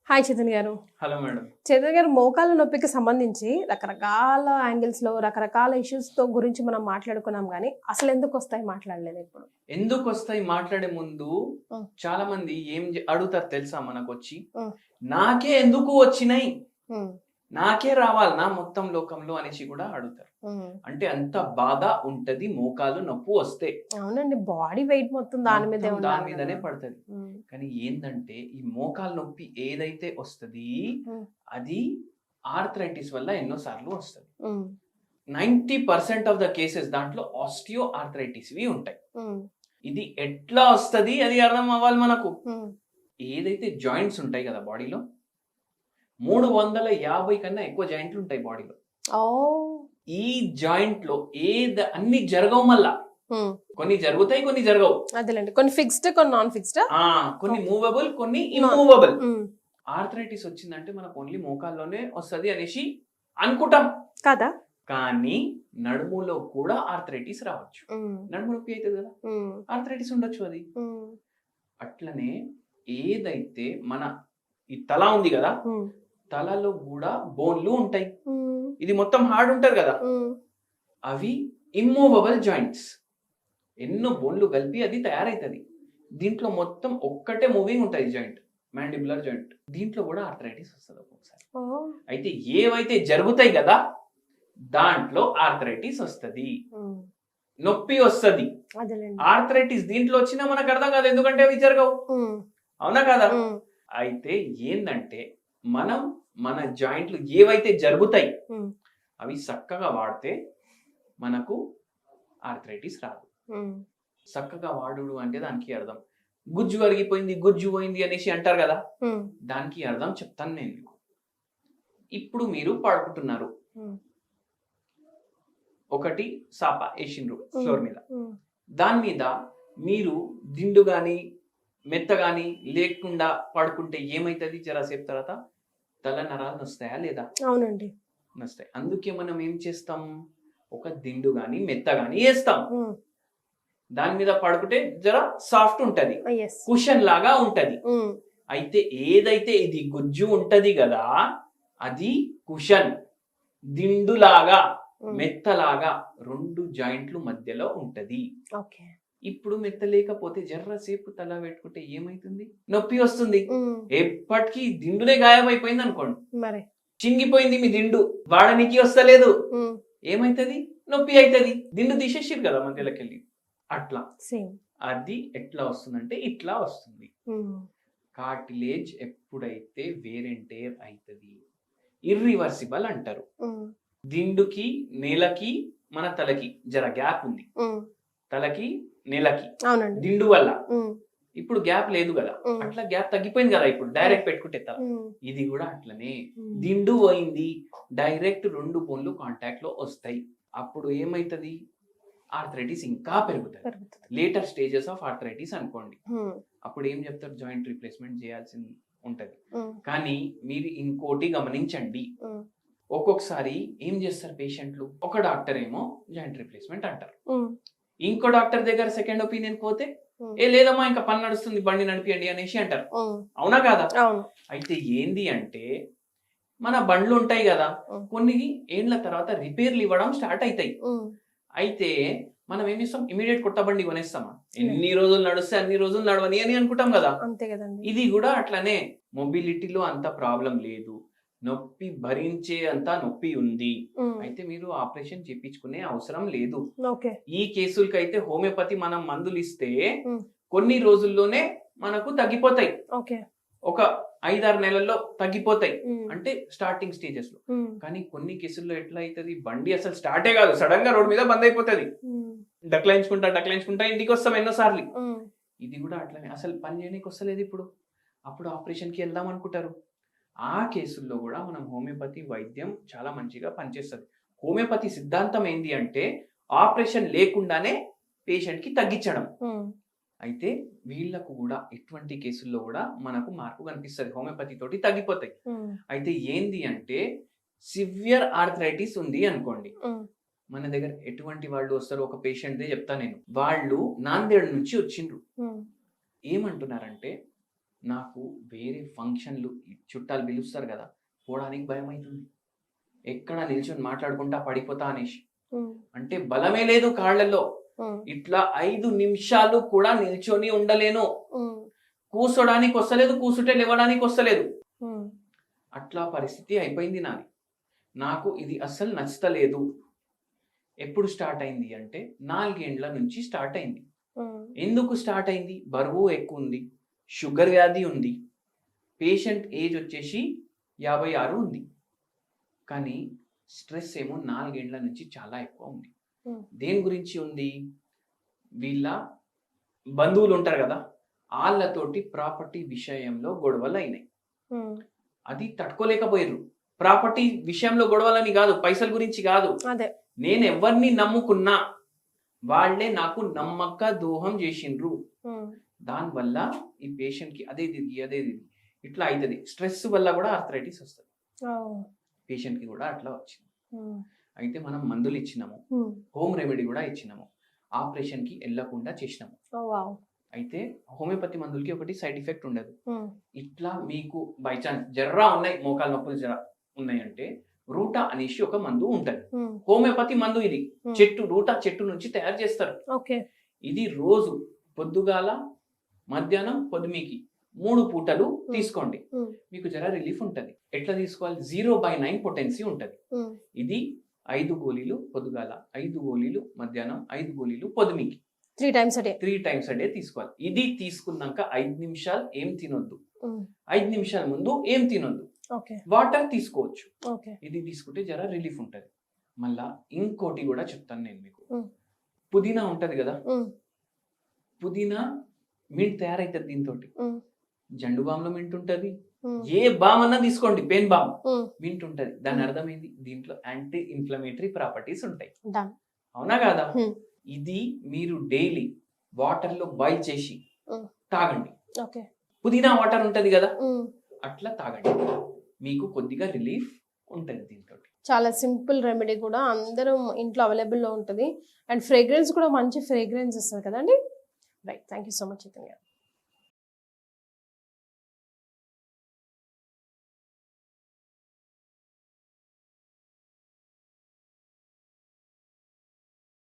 Hi Chaitanya గారు. Hello madam. Chaitanya గారు, మోకాళ్ళ నొప్పికి సంబంధించి రకరకాల యాంగిల్స్‌లో రకరకాల ఇష్యూస్‌తో గురించి మనం మాట్లాడుకున్నాం గానీ, అసలెందుకు వస్తాయి మాట్లాడలేదు ఇప్పుడు. ఎందుకొస్తాయి మాట్లాడే ముందు హ్మ్. చాలా మంది అడుగుతారు తెలుసా మనకొచ్చి? హ్మ్. నాకే ఎందుకు వచ్చినాయి? హ్మ్. నాకే రావాలనా మొత్తం లోకంలో అనేసి కూడా అడుగుతారు. హ్మ్. అంటే అంత బాధ ఉంటది మోకాలు నొప్పి వస్తే. అవునండి. బాడీ వెయిట్ మొత్తం దాని మీదే మొత్తం దాని ఉండాలి మీదనే గదా! పడతది. హ్మ్. కానీ ఏందంటే ఈ మోకాలు నొప్పి ఏదైతే వస్తది హ్మ్. అది ఆర్థరైటిస్ వల్ల ఎన్నో సార్లు వస్తది. హ్మ్. 90% ఆఫ్ ద కేసెస్ దాంట్లో ఆస్టియో ఆర్థరైటిస్‌వి ఉంటాయి. హ్మ్. ఇది ఎట్లా వస్తది అది అర్థం అవ్వాలి మనకు. హ్మ్. ఏదైతే జాయింట్స్ ఉంటాయి కదా బాడీలో 350 కన్నా ఎక్కువ జాయింట్లు ఉంటాయి బాడీలో. ఓహ్! ఈ జాయింట్‌లో అన్ని జరగవు మళ్ళా. హ్మ్. కొన్ని జరుగుతాయి, కొన్ని జరగవు. అదేలెండి. కొన్ని ఫిక్స్డ్, కొన్ని నాన్ ఫిక్స్డా? కొన్ని ఓకే. మూవబుల్, కొన్ని నాన్ ఇమ్మూవబుల్. హ్మ్. ఆర్థరైటిస్ వచ్చిందంటే మనకు ఓన్లీ మోకాల్లోనే వస్తది అనేసి అనుకుంటాం. కాదా? కానీ నడుములో కూడా ఆర్థరైటిస్ రావచ్చు. హ్మ్. నడుము నొప్పి అయితది కదా! హ్మ్. ఆర్థరైటిస్ ఉండొచ్చు అది. హ్మ్. అట్లనే ఏదైతే మన ఈ తల ఉంది కదా! హ్మ్. తలలో కూడా బోన్‌లు ఉంటాయి. హ్మ్. ఇది మొత్తం హార్డ్ ఉంటది కదా! హ్మ్. అవి ఇమ్మూవబుల్ జాయింట్స్. ఎన్నో బోన్‌లు కలిపి అది తయారైతది. దీంట్లో మొత్తం ఒక్కటే మూవింగ్ ఉంటది జాయింట్. Mandibular joint. దీంట్లో కూడా ఆర్థరైటిస్ వస్తది ఒక్కొక్కసారి. ఓహ్! అయితే ఏవైతే జరుగుతాయి కదా! దాంట్లో ఆర్థరైటిస్ వస్తది. హ్మ్. నొప్పి వస్తది. అదేలెండి. ఆర్థరైటిస్ దీంట్లో వచ్చినా మనకు అర్థం కాదు. ఎందుకంటే అవి జరగవు. హ్మ్. అవునా కాదా? హ్మ్. అయితే ఏందంటే మనం మన జాయింట్లు ఏవైతే జరుగుతాయి హ్మ్. అవి చక్కగా వాడితే మనకు ఆర్థరైటిస్ రాదు. హ్మ్. చక్కగా వాడుడు అంటే దానికి అర్థం. గుజ్జు అరిగిపోయింది, గుజ్జు పోయింది అనేసి అంటారు కదా! హ్మ్. దానికి అర్థం చెప్తాను నేను మీకు. ఇప్పుడు మీరు పడుకుంటున్నారు. హ్మ్. ఒకటి సాప ఏసిండ్రు ఫ్లోర్ మీద. హ్మ్. దాని మీద మీరు దిండు గాని, మెత్త గాని లేకుండా పడుకుంటే ఏమైతది జరసేపు తర్వాత? తల నరాలు నొస్తాయా లేదా? అవునండి. నొస్తాయి. అందుకే మనం ఏం చేస్తాం? ఒక దిండు గాని, మెత్త గాని ఏస్తాం. హ్మ్. దాని మీద పడుకుంటే జర సాఫ్ట్ ఉంటది. యెస్. కుషన్ లాగా ఉంటది. హ్మ్. అయితే ఏదైతే ఇది గుజ్జు ఉంటది గదా! అది కుషన్. దిండులాగా, హ్మ్. మెత్తలాగా 2 జాయింట్లు మధ్యలో ఉంటది. ఓకే. ఇప్పుడు మెత్త లేకపోతే జర్రసేపు తల పెట్టుకుంటే ఏమైతుంది? నొప్పి వస్తుంది. హ్మ్. ఎప్పటికి దిండునే గాయమైపోయిందనుకోండి. మరి. చింగిపోయింది మీ దిండు. వాడనీకి వస్తలేదు. హ్మ్. ఏమైతది? నొప్పి అయితది. దిండు తీసేసిర్రు కదా మధ్యలోకెళ్ళి. అట్లా. సేమ్. అది ఎట్లా వస్తుందంటే ఇట్లా వస్తుంది. హ్మ్. కార్టిలేజ్ ఎప్పుడైతే వేర్ అండ్ టేర్ అయితది. ఇర్రివర్సిబుల్ అంటారు. హ్మ్. దిండుకి, నేలకి, మన తలకి జర గ్యాప్ ఉంది. హ్మ్. తలకి, నేలకి. అవునండి. దిండు వల్ల. హ్మ్. ఇప్పుడు గ్యాప్ లేదు గదా! హ్మ్. అట్లా గ్యాప్ తగ్గిపోయింది గదా! ఇప్పుడు డైరెక్ట్ పెట్టుకుంటే తల. హ్మ్. ఇది గూడా అట్లనే. హ్మ్. దిండు పోయింది. డైరెక్ట్ 2 బోన్లు కాంటాక్ట్‌లో ఒస్తాయి. అప్పుడు ఏమైతది? ఆర్థరైటిస్ ఇంకా పెరుగుతది. పెరుగుతది. లేటర్ స్టేజెస్ ఆఫ్ ఆర్థరైటిస్ అనుకోండి. హ్మ్. అప్పుడు ఏం చెప్తారు? జాయింట్ రీప్లేస్‌మెంట్ చేయాల్సి ఉంటది. హ్మ్. కానీ మీరు ఇంకోటి గమనించండి. హ్మ్. ఒక్కొక్కసారి ఏం చేస్తారు పేషెంట్‌లు? ఒక డాక్టర్ ఏమో జాయింట్ రీప్లేస్‌మెంట్ అంటారు. హ్మ్. ఇంకో డాక్టర్ దగ్గర సెకండ్ ఒపీనియన్ పోతే, హ్మ్. లేదమ్మా ఇంకా పని నడుస్తుంది బండి నడిపియండి అనేసి అంటారు. హ్మ్. అవునా కాదా? అవును. అయితే ఏంది అంటే మన బండ్లుంటాయి గదా! హ్మ్. కొన్ని ఏండ్ల తర్వాత రిపేర్‌లు ఇవ్వడం స్టార్ట్ అయితాయి. హ్మ్. అయితే మనం ఏం చేస్తాం? ఇమ్మీడియేట్ కొత్త బండి కొనేస్తామా? లేదు. ఎన్ని రోజులు నడుస్తే అన్ని రోజులు నడవని అని అనుకుంటాం గదా! అంతే గదండీ. ఇది గూడా అట్లనే. మొబిలిటీలో అంత ప్రాబ్లమ్ లేదు. నొప్పి భరించే అంత నొప్పి ఉంది. హ్మ్. అయితే మీరు ఆపరేషన్ చేపించుకునే అవసరం లేదు. ఓకే. ఈ కేసులకైతే హోమియోపతి మనం మందులిస్తే హ్మ్. కొన్ని రోజుల్లోనే మనకు తగ్గిపోతాయి. ఓకే. ఒక 5, 6 నెలల్లో తగ్గిపోతాయి. హ్మ్. అంటే స్టార్టింగ్ స్టేజెస్‌లో. హ్మ్. కానీ కొన్ని కేసుల్లో ఎట్లా అయితది? బండి అసలు స్టార్టే గాదు. సడెన్‌గా రోడ్ మీద బంద్ అయిపోతది. హ్మ్. డక్లాయించుకుంటా ఇంటికొస్తాం ఎన్నో సార్లు. హ్మ్. ఇది గూడా అట్లనే. అసలు పని చేయనీకి వస్తలేదిప్పుడు. అప్పుడు ఆపరేషన్‌కి ఎళ్దాం అనుకుంటారు. ఆ కేసుల్లో గూడా మనం హోమియోపతి వైద్యం చాలా మంచిగా పనిచేస్తది. హోమియోపతి సిద్ధాంతం ఏంది అంటే ఆపరేషన్ లేకుండానే పేషెంట్‌కి తగ్గించడం. హ్మ్. అయితే వీళ్ళకు గూడా ఇటువంటి కేసుల్లో గూడా మనకు మార్పు కనిపిస్తది. హోమియోపతి తోటి తగ్గిపోతాయి. హ్మ్. అయితే ఏంది అంటే సివియర్ ఆర్థరైటిస్ ఉంది అనుకోండి. హ్మ్. మన దగ్గర ఎటువంటి వాళ్ళు వస్తారో ఒక పేషెంట్‌దే చెప్తా నేను. వాళ్ళు నాందేడ్ నుంచి వచ్చిండ్రు. హ్మ్. ఏమంటున్నారంటే నాకు వేరే ఫంక్షన్లు చుట్టాలు పిలుస్తారు కదా, పోవడానికి భయం అవుతుంది. ఎక్కడ నిల్చొని మాట్లాడుకుంటా పడిపోతా అనేసి. అంటే బలమే లేదు కాళ్ళల్లో. ఇట్లా 5 నిమిషాలు కూడా నిల్చొని ఉండలేను. కూర్చోడానికి వస్తలేదు, కూర్చుంటే లేవడానికి వస్తలేదు. అట్లా పరిస్థితి అయిపోయింది నాది. నాకు ఇది అస్సలు నచ్చలేదు. ఎప్పుడు స్టార్ట్ అయింది అంటే 4 ఏండ్ల నుంచి స్టార్ట్ అయింది. ఎందుకు స్టార్ట్ అయింది? బరువు ఎక్కువ ఉంది, షుగర్ వ్యాధి ఉంది, పేషెంట్ ఏజ్ వచ్చేసి 56 ఉంది. కానీ స్ట్రెస్ ఏమో 4 ఏండ్ల నుంచి చాలా ఎక్కువ ఉంది. దేని గురించి ఉంది? వీళ్ళ బంధువులు ఉంటారు కదా, వాళ్ళతోటి ప్రాపర్టీ విషయంలో గొడవలు అయినాయి. అది తట్టుకోలేకపోయారు. ప్రాపర్టీ విషయంలో గొడవలని కాదు, పైసల గురించి కాదు. నేను ఎవరిని నమ్ముకున్నా వాళ్ళే నాకు నమ్మక ద్రోహం చేసిండ్రు. దానివల్ల ఈ పేషెంట్ కి అదే తిరిగి ఇట్లా అవుతుంది. స్ట్రెస్ వల్ల కూడా ఆర్థరైటిస్ వస్తుంది. పేషెంట్ కి కూడా అట్లా వచ్చింది. అయితే మనం మందులు ఇచ్చినాము, హోమ్ రెమెడీ కూడా ఇచ్చినాము, ఆపరేషన్ కి వెళ్ళకుండా చేసినాము. అయితే హోమియోపతి మందులకి ఒకటి సైడ్ ఎఫెక్ట్ ఉండదు. ఇట్లా మీకు బై ఛాన్స్ జర్రా ఉన్నాయి, మోకాలు నొప్పులు జర ఉన్నాయంటే రూటా అనేసి ఒక మందు ఉంటది. హోమియోపతి మందు ఇది. రూటా చెట్టు నుంచి తయారు చేస్తారు. ఇది రోజు పొద్దుగాల, మధ్యాహ్నం, పొద్దుమికి 3 పూటలు తీసుకోండి. మీకు జర రిలీఫ్ ఉంటది. ఎట్లా తీసుకోవాలి? 0/9 పొటెన్సీ ఉంటది. ఇది 5 గోళీలు పొద్దుగాల, 5 గోళీలు మధ్యాహ్నం, 5 గోళీలు పొద్దుమికి 3 times a day తీసుకోవాలి. ఇది తీసుకున్నాక 5 నిమిషాలు ఏం తినొద్దు. 5 నిమిషాల ముందు ఏం తినొద్దు. వాటర్ తీసుకోవచ్చు. ఇది తీసుకుంటే జర రిలీఫ్ ఉంటది. మళ్ళా ఇంకోటి కూడా చెప్తాను నేను మీకు. పుదీనా ఉంటది కదా, పుదీనా మింట్ తయారైతుంది దీంతో. జండు బామ్లో మింట్ ఉంటది, ఏ బామ్ అన్నా తీసుకోండి, పెయిన్ బామ్, మింట్ ఉంటది. దాని అర్థం ఏంది? దీంట్లో యాంటీ ఇన్ఫ్లమేటరీ ప్రాపర్టీస్ ఉంటాయి. అవునా కాదా? ఇది మీరు డైలీ వాటర్ లో బాయిల్ చేసి తాగండి. పుదీనా వాటర్ ఉంటది కదా, అట్లా తాగండి. మీకు కొద్దిగా రిలీఫ్ ఉంటుంది దీంతో. చాలా సింపుల్ రెమెడీ కూడా, అందరం ఇంట్లో అవైలబుల్లో ఉంటుంది. అండ్ ఫ్రేగ్రెన్స్ కూడా మంచి ఫ్రేగ్రెన్స్ ఇస్తుంది కదండి. Right, thank you so much Chaitanya.